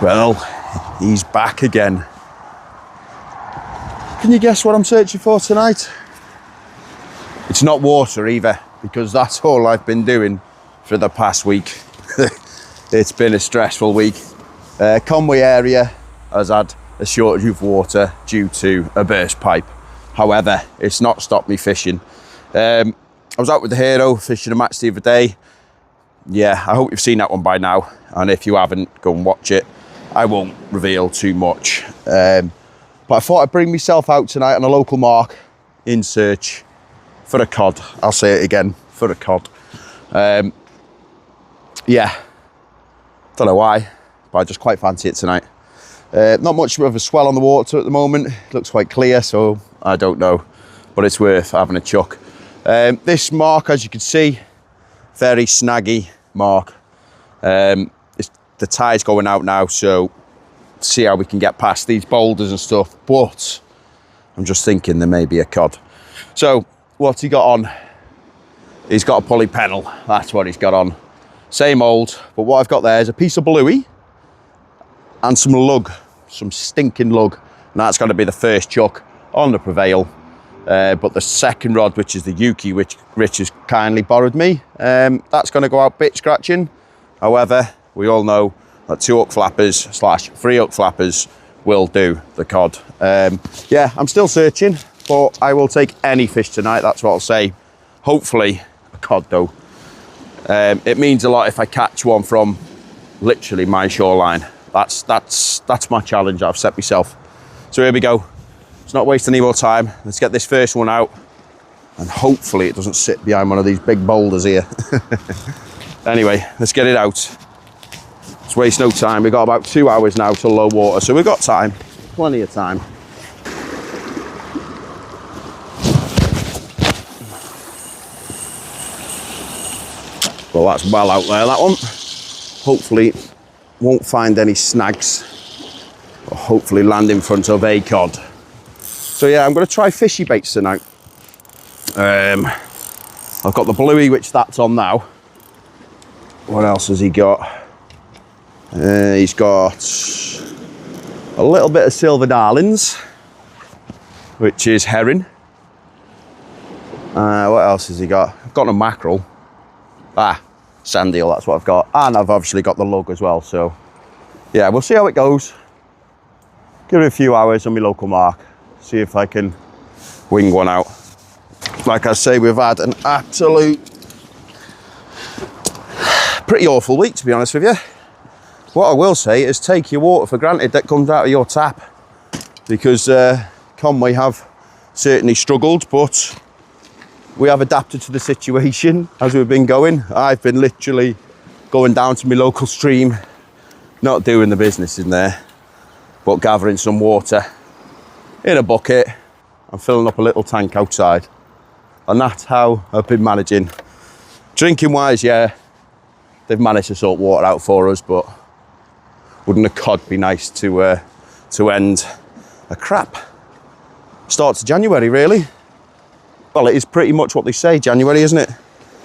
Well, he's back again. Can you guess what I'm searching for tonight? It's not water either, because that's all I've been doing for the past week. It's been a stressful week. Conway area has had a shortage of water due to a burst pipe. However, it's not stopped me fishing. I was out with the Hero fishing a match the other day. Yeah, I hope you've seen that one by now. And if you haven't, go and watch it. I won't reveal too much. But I thought I'd bring myself out tonight on a local mark in search for a cod. I'll say it again, for a cod. Yeah, don't know why, but I just quite fancy it tonight. Not much of a swell on the water at the moment. It looks quite clear, so I don't know, but it's worth having a chuck. This mark, as you can see, very snaggy mark. The tide's going out now, so see how we can get past these boulders and stuff, but I'm just thinking there may be a cod. So what's he got on? He's got a pulley pennel. That's what he's got on. Same old, but what I've got there is a piece of bluey and some lug, some stinking lug, and that's going to be the first chuck on the Prevail. But the second rod, which is the Yuki, which Rich has kindly borrowed me, that's going to go out bit scratching. However, we all know that 2 hook flappers / 3 hook flappers will do the cod. Yeah, I'm still searching, but I will take any fish tonight, that's what I'll say. Hopefully a cod though. It means a lot if I catch one from literally my shoreline. That's my challenge I've set myself. So here we go. Let's not waste any more time. Let's get this first one out, and hopefully it doesn't sit behind one of these big boulders here. Anyway, let's get it out. Let's waste no time. We've got about 2 hours now till low water, so we've got time, plenty of time. Well, that's well out there, that one. Hopefully won't find any snags, or hopefully land in front of a cod. So yeah, I'm going to try fishy baits tonight. I've got the bluey, which that's on now. What else has he got? He's got a little bit of silver darlings, which is herring. What else has he got? I've got a mackerel. Sand eel, that's what I've got. And I've obviously got the lug as well. So yeah, we'll see how it goes. Give it a few hours on my local mark. See if I can wing one out. Like I say, we've had an absolute pretty awful week, to be honest with you. What I will say is take your water for granted that comes out of your tap, because Conway have certainly struggled, but we have adapted to the situation as we've been going. I've been literally going down to my local stream, not doing the business in there, but gathering some water in a bucket and filling up a little tank outside. And that's how I've been managing. Drinking wise, yeah, they've managed to sort water out for us, but wouldn't a cod be nice to end a crap start to January, really? Well, it is pretty much what they say, January, isn't it?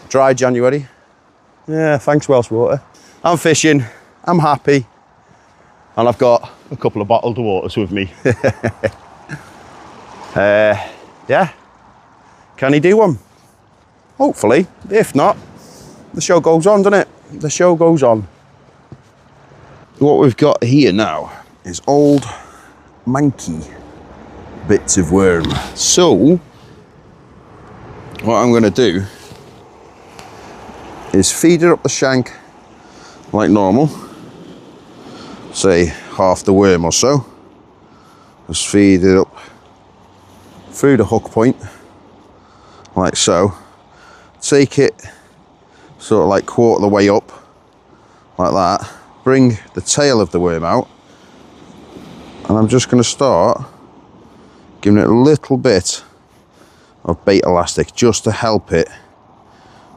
Dry January. Yeah, thanks Welsh Water. I'm fishing, I'm happy, and I've got a couple of bottled waters with me. Yeah, can he do one? Hopefully. If not, the show goes on, doesn't it? The show goes on. What we've got here now is old manky bits of worm. So what I'm going to do is feed it up the shank like normal, say half the worm or so. Just feed it up through the hook point like so. Take it sort of like quarter the way up like that. Bring the tail of the worm out, and I'm just going to start giving it a little bit of bait elastic just to help it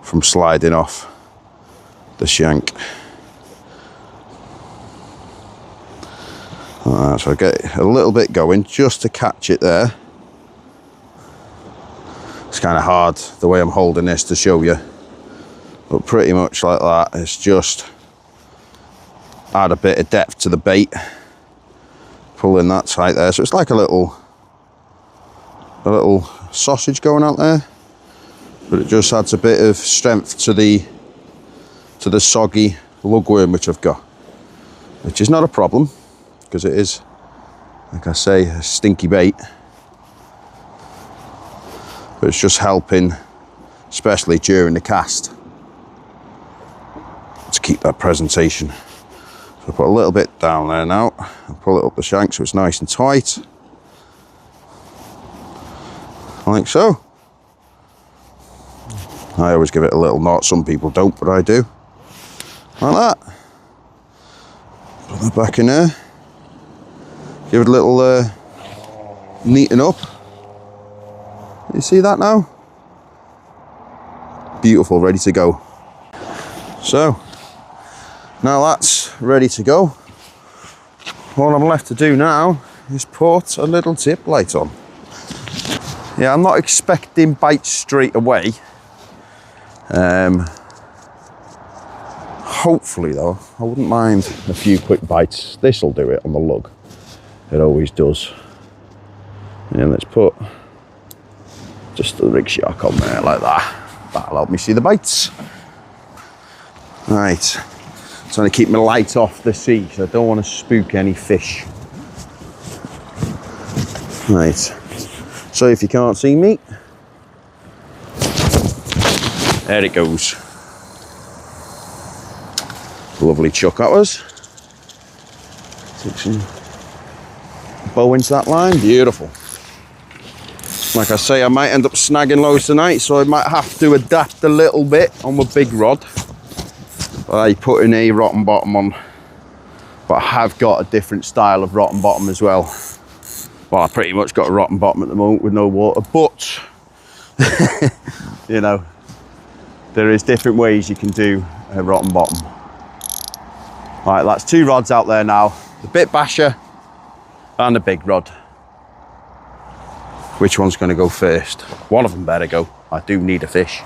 from sliding off the shank. So I get a little bit going just to catch it there. It's kind of hard the way I'm holding this to show you, but pretty much like that. It's just add a bit of depth to the bait. Pulling that tight there, so it's like a little sausage going out there, but it just adds a bit of strength to the soggy lugworm which I've got, which is not a problem because it is, like I say, a stinky bait, but it's just helping, especially during the cast, to keep that presentation. So put a little bit down there now and pull it up the shank so it's nice and tight, like so. I always give it a little knot, some people don't, but I do, like that. Put that back in there, give it a little neaten up. You see that now? Beautiful, ready to go. So now that's ready to go. All I'm left to do now is put a little tip light on. Yeah, I'm not expecting bites straight away. Hopefully though, I wouldn't mind a few quick bites. This'll do it on the lug. It always does. And let's put just the rig shark on there like that. That'll help me see the bites. Right, trying to keep my light off the sea, so I don't want to spook any fish. Right, so if you can't see me, there it goes. Lovely chuck that was. Take some bow into that line, beautiful. Like I say, I might end up snagging loads tonight, so I might have to adapt a little bit on my big rod by putting a rotten bottom on. But I have got a different style of rotten bottom as well. Well, I pretty much got a rotten bottom at the moment with no water, but you know, there is different ways you can do a rotten bottom. Right, that's 2 rods out there now. The bit basher and a big rod. Which one's going to go first? One of them better go. I do need a fish.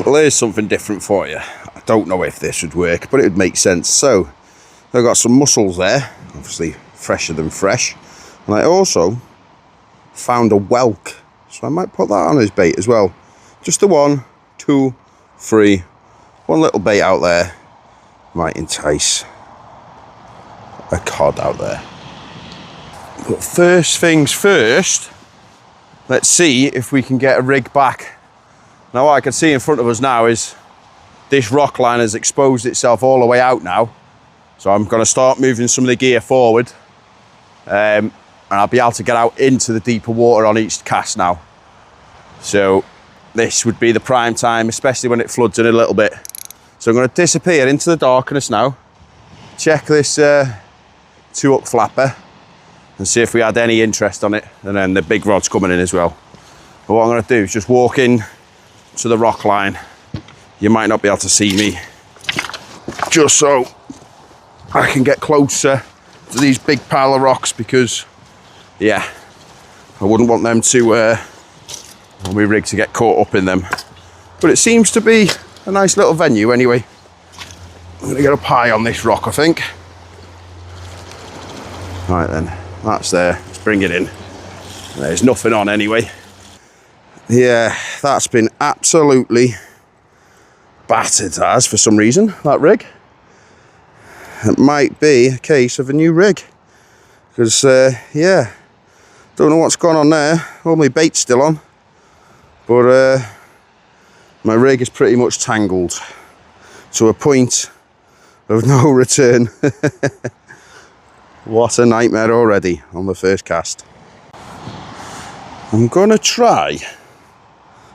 Well, here's something different for you. I don't know if this would work, but it would make sense. So, I've got some mussels there, obviously fresher than fresh. And I also found a whelk, so I might put that on his bait as well. Just the 1, 2, 3, one little bait out there might entice a cod out there. But first things first, let's see if we can get a rig back. Now what I can see in front of us now is this rock line has exposed itself all the way out now. So I'm going to start moving some of the gear forward, and I'll be able to get out into the deeper water on each cast now. So this would be the prime time, especially when it floods in a little bit. So I'm going to disappear into the darkness now, check this 2-up flapper and see if we had any interest on it, and then the big rod's coming in as well. But what I'm going to do is just walk in to the rock line. You might not be able to see me, just so I can get closer to these big pile of rocks, because yeah, I wouldn't want them to on my rig to get caught up in them. But it seems to be a nice little venue anyway. I'm going to get up high on this rock, I think. Right then, that's there. Let's bring it in. There's nothing on anyway. Yeah, that's been absolutely battered as for some reason, that rig. It might be a case of a new rig, because yeah, don't know what's gone on there. All my bait's still on, but my rig is pretty much tangled to a point of no return. What a nightmare already on the first cast. I'm gonna try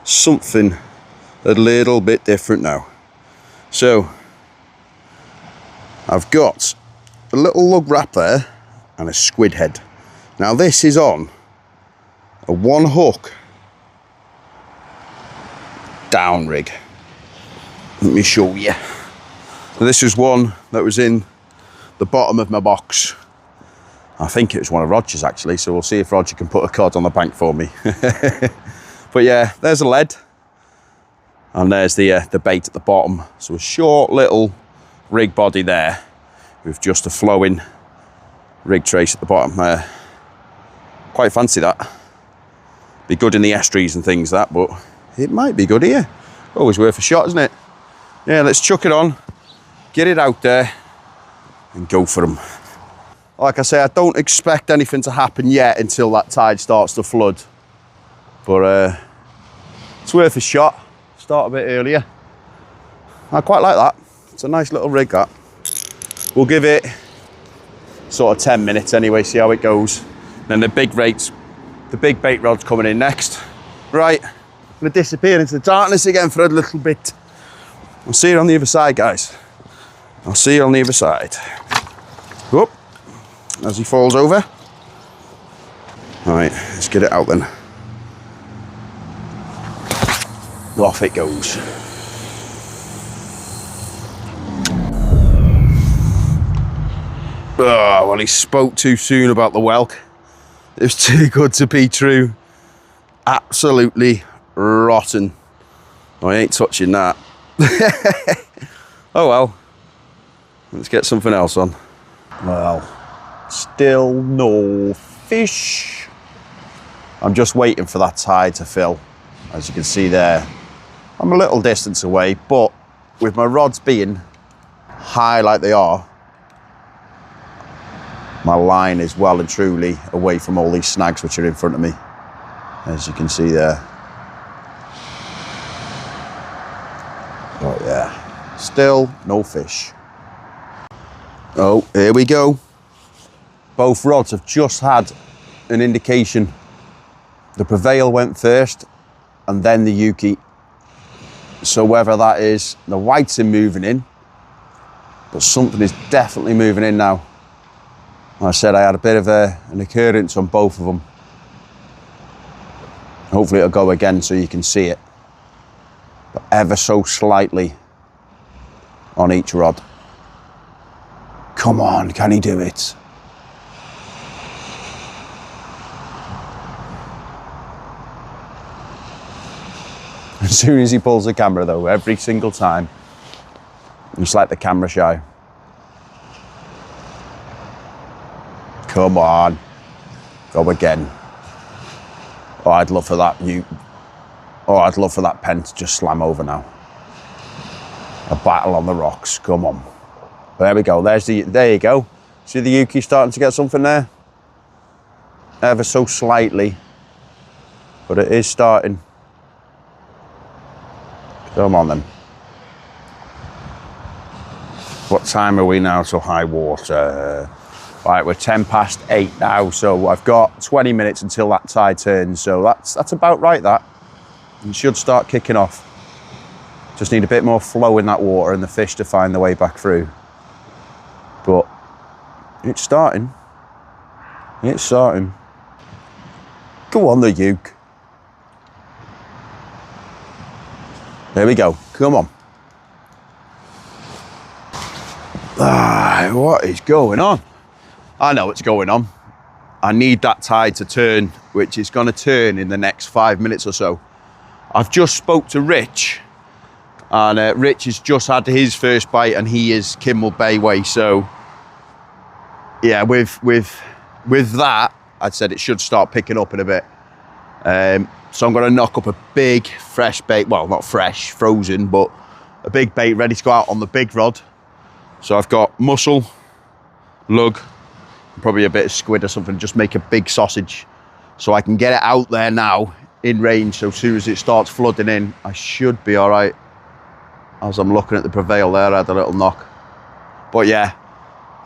something a little bit different now. So I've got a little lug wrap there and a squid head. Now this is on a 1 hook down rig. Let me show you. So this is one that was in the bottom of my box. I think it was one of Roger's actually, so we'll see if Roger can put a cod on the bank for me. But yeah, there's a lead, and there's the bait at the bottom. So a short little rig body there with just a flowing rig trace at the bottom there. Quite fancy that. Be good in the estuaries and things that, but it might be good here. Always worth a shot, isn't it? Yeah, let's chuck it on, get it out there and go for them. Like I say, I don't expect anything to happen yet until that tide starts to flood. But it's worth a shot. Start a bit earlier. I quite like that. It's a nice little rig, that. We'll give it sort of 10 minutes anyway, see how it goes. Then the big bait rod's coming in next. Right, I'm gonna disappear into the darkness again for a little bit. I'll see you on the other side, guys. I'll see you on the other side. Whoop, as he falls over. All right, let's get it out then. Off it goes. Oh, well, he spoke too soon about the whelk. It was too good to be true. Absolutely rotten. I ain't touching that. Oh well. Let's get something else on. Well, still no fish. I'm just waiting for that tide to fill. As you can see there, I'm a little distance away, but with my rods being high like they are, my line is well and truly away from all these snags which are in front of me, as you can see there. Oh yeah, still no fish. Oh, here we go. Both rods have just had an indication. The Prevail went first and then the Yuki. So whether that is the whites are moving in, but something is definitely moving in now. Like I said, I had a bit of an occurrence on both of them. Hopefully it'll go again so you can see it, but ever so slightly on each rod. Come on, can he do it? As soon as he pulls the camera though, every single time, it's like the camera shy. Come on, go again. Oh, I'd love for that I'd love for that pen to just slam over now. A battle on the rocks, come on. There we go, there you go. See the Yuki starting to get something there? Ever so slightly, but it is starting. Come on then. What time are we now till high water? Right, we're 8:10 now, so I've got 20 minutes until that tide turns, so that's about right, that. It should start kicking off. Just need a bit more flow in that water and the fish to find their way back through. But it's starting. It's starting. Go on, the Uke. There we go, come on. What is going on? I know what's going on. I need that tide to turn, which is gonna turn in the next 5 minutes or so. I've just spoke to Rich, and Rich has just had his first bite and he is Kimmel Bay way, so yeah, with that, I'd said it should start picking up in a bit. So I'm gonna knock up a big fresh bait, well, not fresh, frozen, but a big bait ready to go out on the big rod. So I've got mussel, lug, probably a bit of squid or something, just make a big sausage so I can get it out there now in range. So as soon as it starts flooding in, I should be all right. As I'm looking at the Prevail there, I had a little knock. But yeah,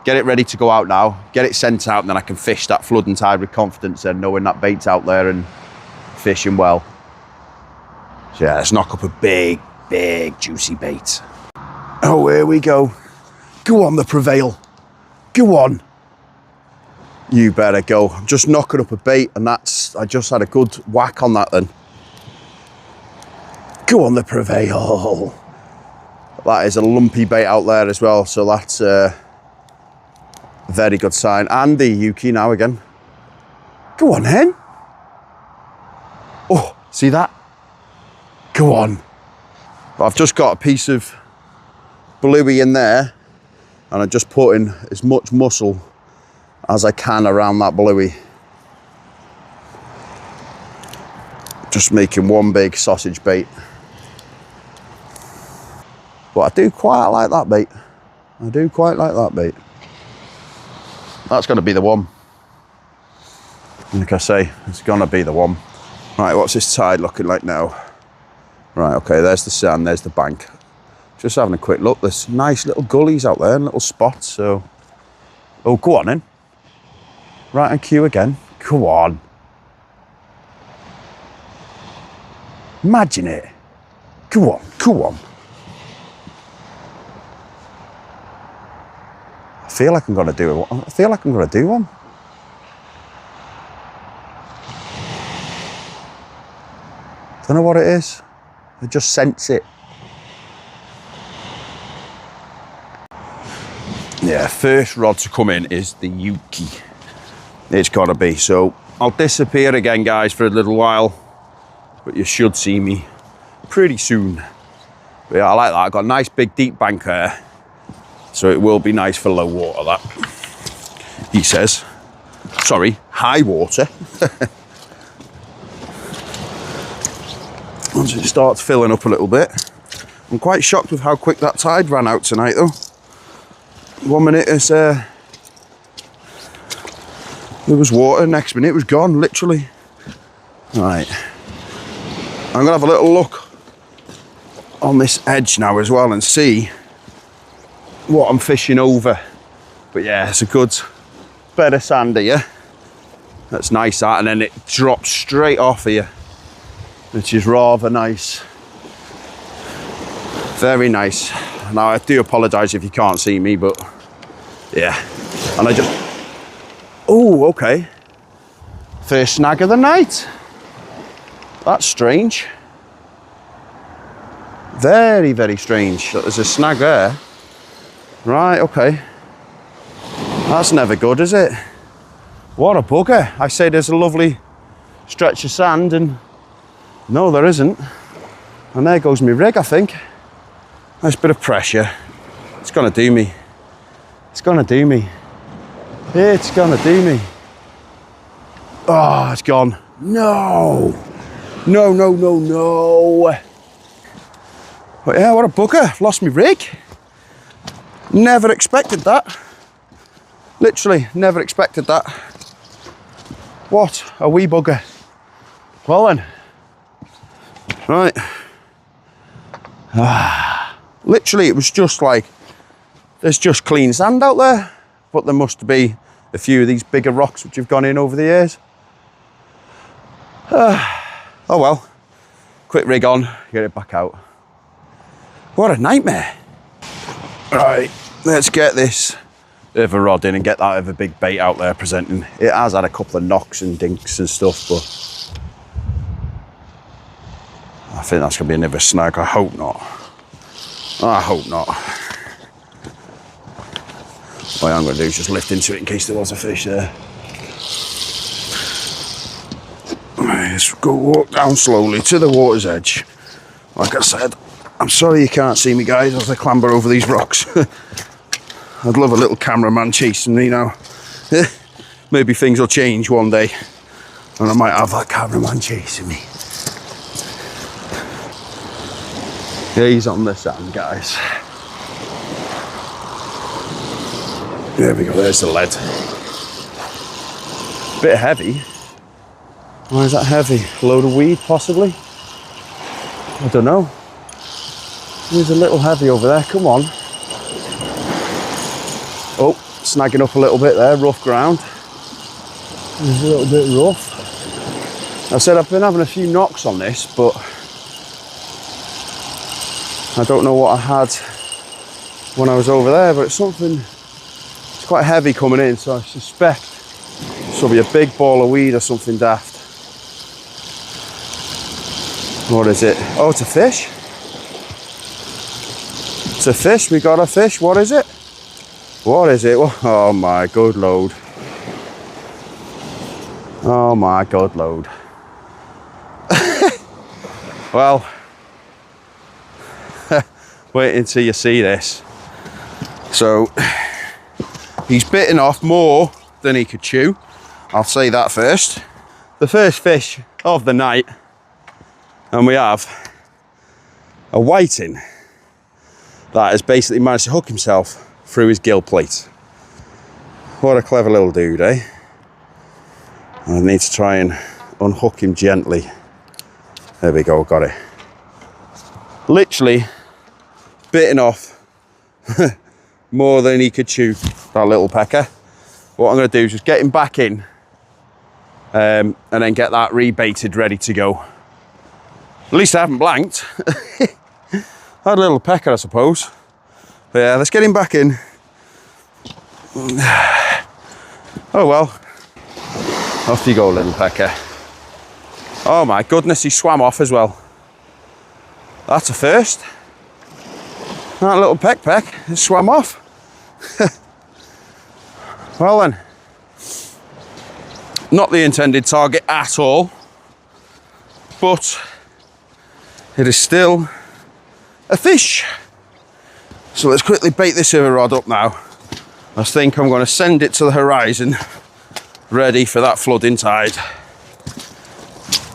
get it ready to go out now, get it sent out, and then I can fish that flooding tide with confidence and knowing that bait's out there and fishing well. So yeah, let's knock up a big, big, juicy bait. Oh, here we go. Go on, the Prevail. Go on. You better go. I'm just knocking up a bait, and I just had a good whack on that then. Go on, the Prevail. That is a lumpy bait out there as well, so that's a very good sign. And the Yuki now again. Go on, hen. Oh, see that? Go on. I've just got a piece of bluey in there, and I'm just putting as much muscle as I can around that bluey. Just making one big sausage bait. But I do quite like that bait. I do quite like that bait. That's going to be the one. Like I say, it's going to be the one. Right, what's this tide looking like now? Right, okay, there's the sand, there's the bank. Just having a quick look. There's nice little gullies out there and little spots, so... Oh, go on then. Right on cue again. Go on. Imagine it. Go on, go on. I feel like I'm going to do it. I feel like I'm going to do one. Don't know what it is. I just sense it. Yeah, first rod to come in is the Yuki. It's got to be. So I'll disappear again, guys, for a little while. But you should see me pretty soon. But yeah, I like that. I've got a nice big deep bank there. So it will be nice for low water, that. He says. Sorry, high water. Once it starts filling up a little bit. I'm quite shocked with how quick that tide ran out tonight, though. 1 minute is there was water, next minute it was gone, literally. Right. I'm gonna have a little look on this edge now as well and see what I'm fishing over. But yeah, it's a good bed of sand here. That's nice, that, and then it drops straight off here, which is rather nice. Very nice. Now I do apologise if you can't see me, but yeah. And I just, oh, okay. First snag of the night. That's strange. Very, very strange. There's a snag there. Right, okay. That's never good, is it? What a bugger. I say there's a lovely stretch of sand and no, there isn't. And there goes my rig, I think. Nice bit of pressure. It's gonna do me. It's gonna do me. It's gonna do me. Oh, it's gone. No. No, no, no, no. But yeah, what a bugger. I've lost my rig. Never expected that. Literally, never expected that. What a wee bugger. Well then. Right. Literally, it was just like, there's just clean sand out there, but there must be a few of these bigger rocks which have gone in over the years. Oh well, quick rig on, get it back out. What a nightmare. Right, let's get this other rod in and get that other big bait out there presenting. It has had a couple of knocks and dinks and stuff, but I think that's gonna be another snag. I hope not. I hope not. What I'm gonna do is just lift into it in case there was a fish there. Let's go walk down slowly to the water's edge. Like I said, I'm sorry you can't see me, guys, as I clamber over these rocks. I'd love a little cameraman chasing me now. Maybe things will change one day and I might have that cameraman chasing me. He's on the sand, guys. There we go, there's the lead. Bit heavy. Why is that heavy? A load of weed, possibly? I don't know. There's a little heavy over there, come on. Oh, snagging up a little bit there, rough ground. It's a little bit rough. I said I've been having a few knocks on this, but I don't know what I had when I was over there, but it's something, it's quite heavy coming in, so I suspect this will be a big ball of weed or something daft. What is it? Oh, it's a fish. It's a fish, we got a fish, what is it? What is it? Oh my good lord. Oh my good lord. Well, wait until you see this. So, He's bitten off more than he could chew. I'll say that first. The first fish of the night, and we have a whiting that has basically managed to hook himself through his gill plate. What a clever little dude, eh? I need to try and unhook him gently. There we go, got it. Literally bitten off more than he could chew, that little pecker. What I'm going to do is just get him back in and then get that rebaited ready to go. At least I haven't blanked. Had a little pecker, I suppose. But yeah, let's get him back in. Oh well. Off you go, little pecker. Oh my goodness, he swam off as well. That's a first. That little peck has swam off. Well then, not the intended target at all, but it is still a fish. So let's quickly bait this other rod up now. I think I'm going to send it to the horizon, ready for that flooding tide.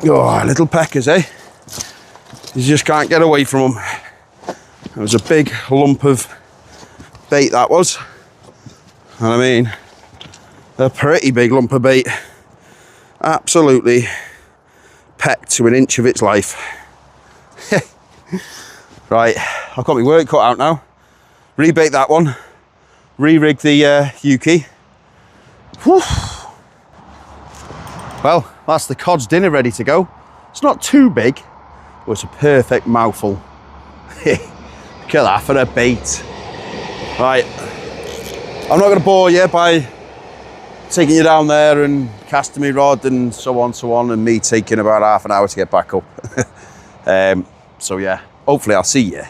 Oh, little peckers, eh? You just can't get away from them. It was a big lump of bait, that was. And I mean, a pretty big lump of bait. Absolutely pecked to an inch of its life. Right, I've got my work cut out now. Rebait that one. Re-rig the Yuki. Whew. Well, that's the cod's dinner ready to go. It's not too big, but it's a perfect mouthful. Look at that for a bait. Right, I'm not going to bore you by taking you down there and casting me rod and so on, and me taking about half an hour to get back up. So yeah, hopefully I'll see you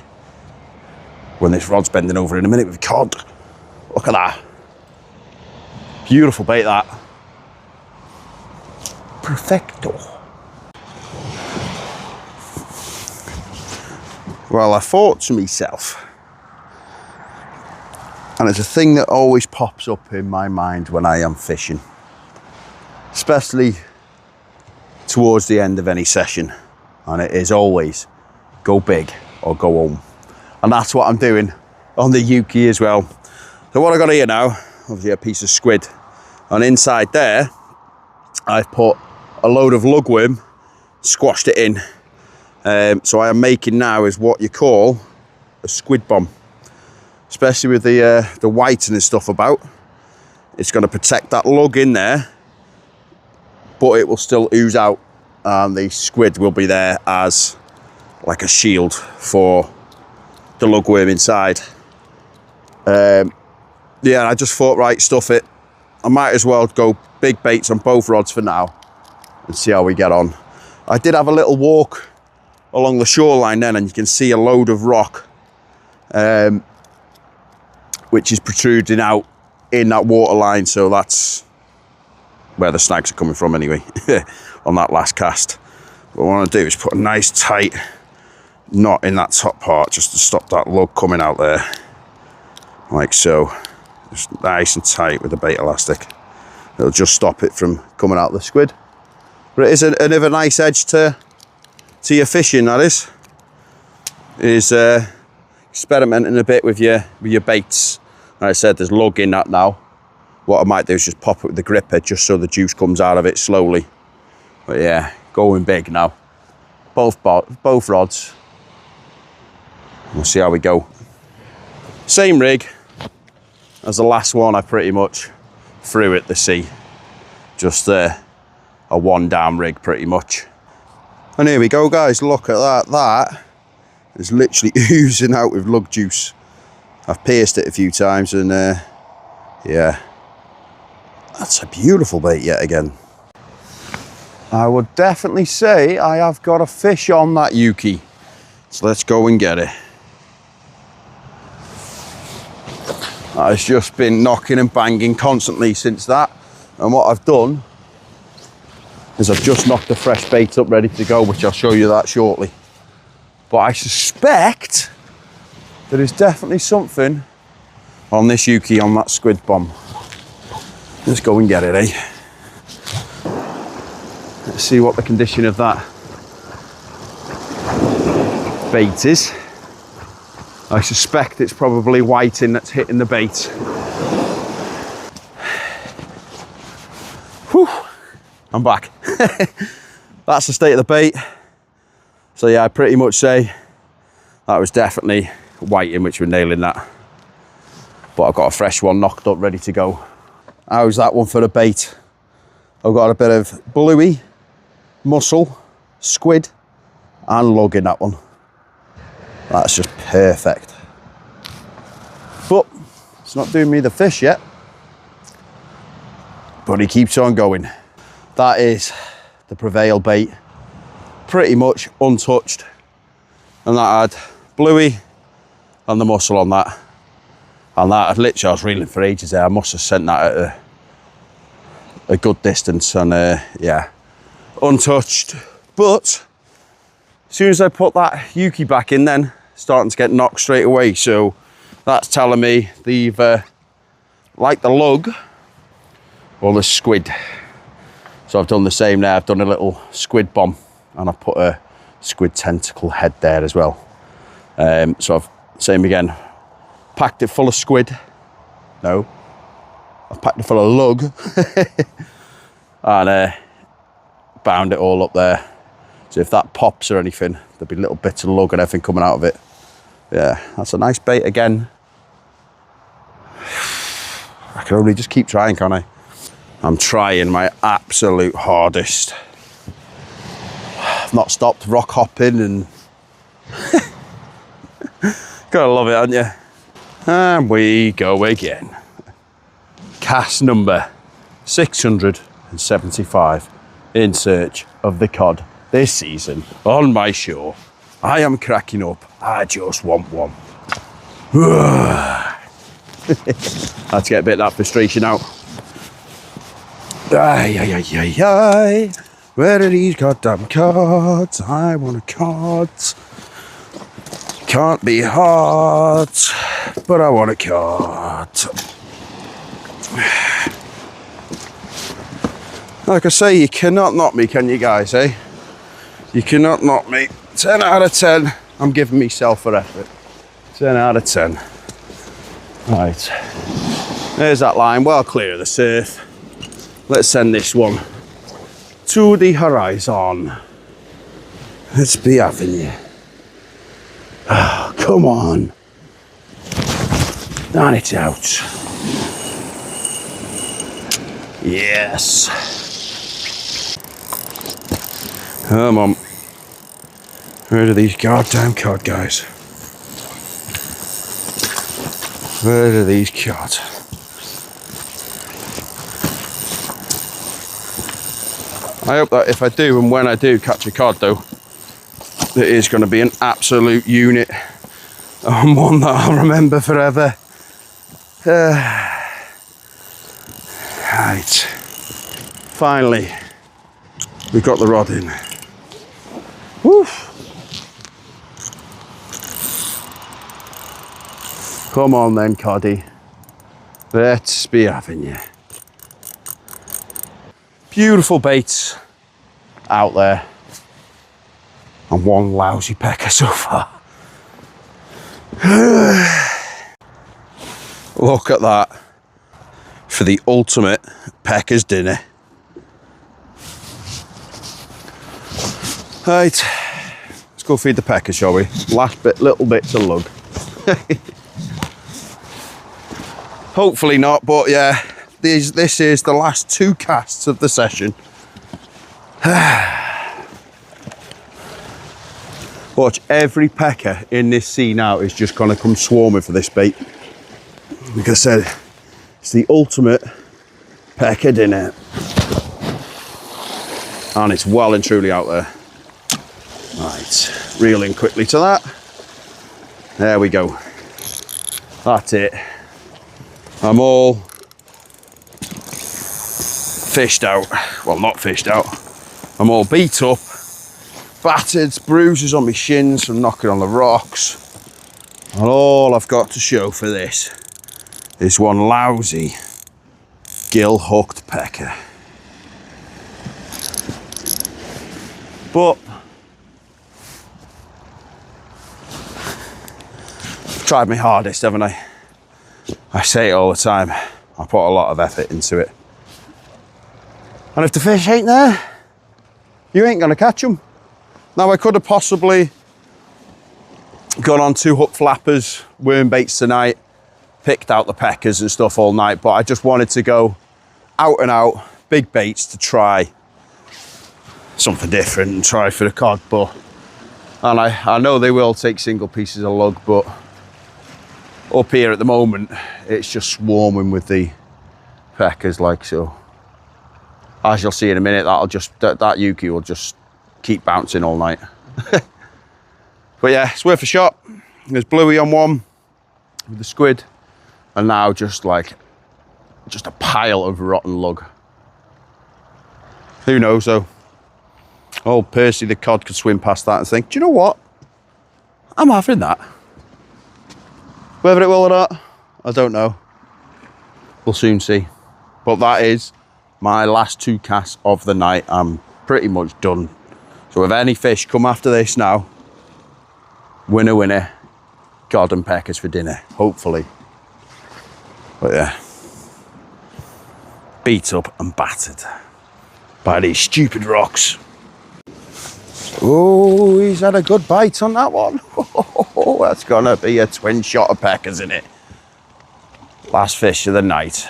when this rod's bending over in a minute with cod. Look at that. Beautiful bait, that. Perfecto. Well, I thought to myself, and it's a thing that always pops up in my mind when I am fishing, especially towards the end of any session, and it is always go big or go home. And that's what I'm doing on the Yuki as well. So what I got here now, obviously a piece of squid, and inside there I've put a load of lugworm, squashed it in. So I am making now is what you call a squid bomb, especially with the whiting and stuff about. It's going to protect that lug in there, but it will still ooze out, and the squid will be there as like a shield for the lugworm inside. Yeah, I just thought, right, stuff it. I might as well go big baits on both rods for now and see how we get on. I did have a little walk along the shoreline then, and you can see a load of rock which is protruding out in that water line, so that's where the snags are coming from anyway on that last cast. What I want to do is put a nice tight knot in that top part just to stop that lug coming out there, like so. Just nice and tight with the bait elastic. It'll just stop it from coming out the squid. But it is another nice edge to your fishing, that is experimenting a bit with your baits. Like I said, there's lug in that now. What I might do is just pop it with the gripper just so the juice comes out of it slowly. But yeah, going big now. Both rods. We'll see how we go. Same rig as the last one. I pretty much threw at the sea. Just a one down rig pretty much. And here we go, guys, look at that. That is literally oozing out with lug juice. I've pierced it a few times, and yeah, that's a beautiful bait yet again. I would definitely say I have got a fish on that Yuki. So let's go and get it. I've just been knocking and banging constantly since that. And what I've done is I've just knocked a fresh bait up ready to go, which I'll show you that shortly. But I suspect there is definitely something on this Yuki on that squid bomb. Let's go and get it, eh? Let's see what the condition of that bait is. I suspect it's probably whiting that's hitting the bait. Whew, I'm back. That's the state of the bait. So yeah, I pretty much say that was definitely whiting, which we're nailing that. But I've got a fresh one knocked up, ready to go. How's that one for a bait? I've got a bit of bluey, mussel, squid, and lug in that one. That's just perfect. But it's not doing me the fish yet. But he keeps on going. That is the Prevail bait. Pretty much untouched. And that had bluey and the mussel on that. And that had literally, I was reeling for ages there. I must have sent that at a good distance. And yeah, untouched. But as soon as I put that Yuki back in, then starting to get knocked straight away. So that's telling me they've like the lug or the squid. So I've done the same there. I've done a little squid bomb and I've put a squid tentacle head there as well. So I've, same again, packed it full of squid. No, I've packed it full of lug and bound it all up there. So if that pops or anything, there'll be little bits of lug and everything coming out of it. Yeah, that's a nice bait again. I can only just keep trying, can't I? I'm trying my absolute hardest. I've not stopped rock hopping and gotta love it, haven't you? And we go again. Cast number 675 in search of the cod this season on my shore. I am cracking up. I just want one. I had to get a bit of that frustration out. Aye, aye, aye, aye, aye. Where are these goddamn cards? I want a card. Can't be hard, but I want a card. Like I say, you cannot knock me, can you guys, eh? You cannot knock me. 10 out of 10. I'm giving myself for effort. 10 out of 10. Right. There's that line, well clear of the surf. Let's send this one to the horizon. Let's be having you. Oh, come on. And it's out. Yes. Come on. Where are these goddamn cod, guys? Where are these cod? I hope that if I do and when I do catch a cod though, it is going to be an absolute unit and one that I'll remember forever. Right. Finally, we've got the rod in. Woof. Come on then, coddy. Let's be having you. Beautiful baits out there. And one lousy pecker so far. Look at that. For the ultimate pecker's dinner. Right. Let's go feed the pecker, shall we? Last bit, little bits of lug. Hopefully not, but yeah, this is the last 2 casts of the session. Watch, every pecker in this sea now is just gonna come swarming for this bait. Like I said, it's the ultimate pecker dinner. And it's well and truly out there. Right, reel in quickly to that. There we go. That's it. I'm all fished out. Well, not fished out. I'm all beat up, battered, bruises on my shins from knocking on the rocks. And all I've got to show for this is one lousy gill hooked pecker. But I've tried my hardest, haven't I? I say it all the time. I put a lot of effort into it. And if the fish ain't there, you ain't gonna catch them. Now I could have possibly gone on 2 hook flappers, worm baits tonight, picked out the peckers and stuff all night, but I just wanted to go out and out, big baits to try something different and try for the cod. And I know they will take single pieces of lug, but up here at the moment, it's just swarming with the peckers like so. As you'll see in a minute, that Yuki will just keep bouncing all night. But yeah, it's worth a shot. There's bluey on one with the squid, and now just a pile of rotten lug. Who knows though? Old Percy the cod could swim past that and think, do you know what? I'm having that. Whether it will or not, I don't know. We'll soon see. But that is my last 2 casts of the night. I'm pretty much done. So if any fish come after this now, winner, winner, cod and peckers for dinner, hopefully. But yeah, beat up and battered by these stupid rocks. Oh, he's had a good bite on that one. Oh, that's gonna be a twin shot of peckers in it. Last fish of the night.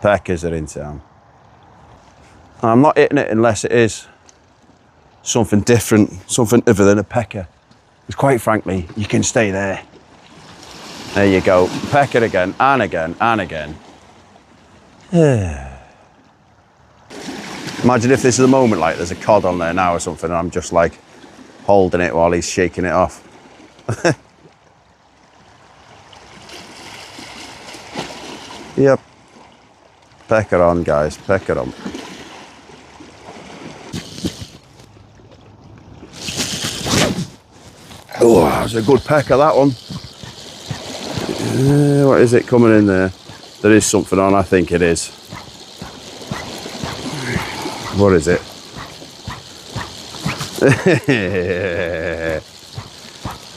Peckers are in town. I'm not hitting it unless it is something different, something other than a pecker. Because quite frankly, you can stay there. There you go, pecker again, and again, and again. Imagine if this is a moment like there's a cod on there now or something, and I'm just like holding it while he's shaking it off. Yep. Pecker on, guys, pecker on. Oh, that's a good pecker, that one. What is it coming in there? There is something on, I think it is. What is it?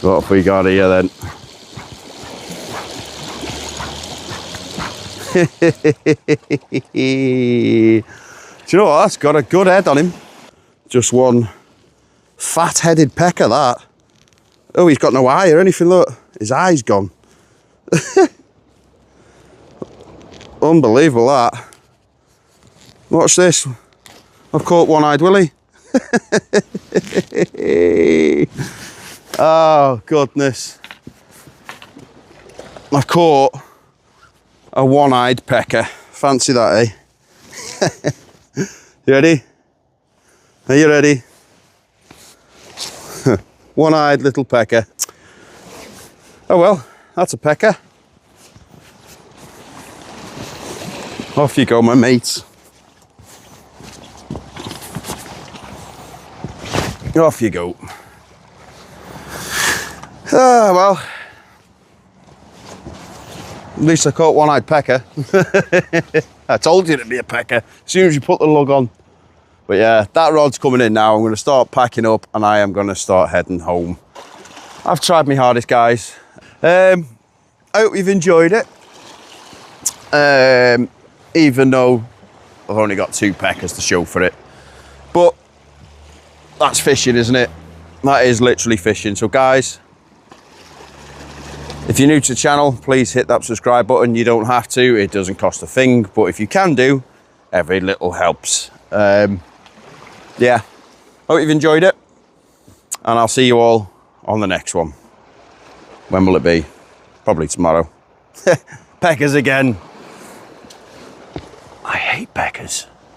What have we got here then? Do you know what? That's got a good head on him. Just one fat-headed pecker, that. Oh, he's got no eye or anything, look. His eye's gone. Unbelievable, that. Watch this. I've caught one-eyed Willie. Oh, goodness. I've caught a one-eyed pecker. Fancy that, eh? You ready? Are you ready? One-eyed little pecker. Oh well, that's a pecker. Off you go, my mates. Off you go. Ah, well. At least I caught one-eyed pecker. I told you it'd be a pecker as soon as you put the lug on. But yeah, that rod's coming in now. I'm going to start packing up and I am going to start heading home. I've tried my hardest, guys. I hope you've enjoyed it. Even though I've only got 2 peckers to show for it. But that's fishing, isn't it? That is literally fishing. So guys, if you're new to the channel, please hit that subscribe button. You don't have to, it doesn't cost a thing, but if you can do, every little helps. Yeah, hope you've enjoyed it, and I'll see you all on the next one. When will it be? Probably tomorrow. Peckers again. I hate peckers.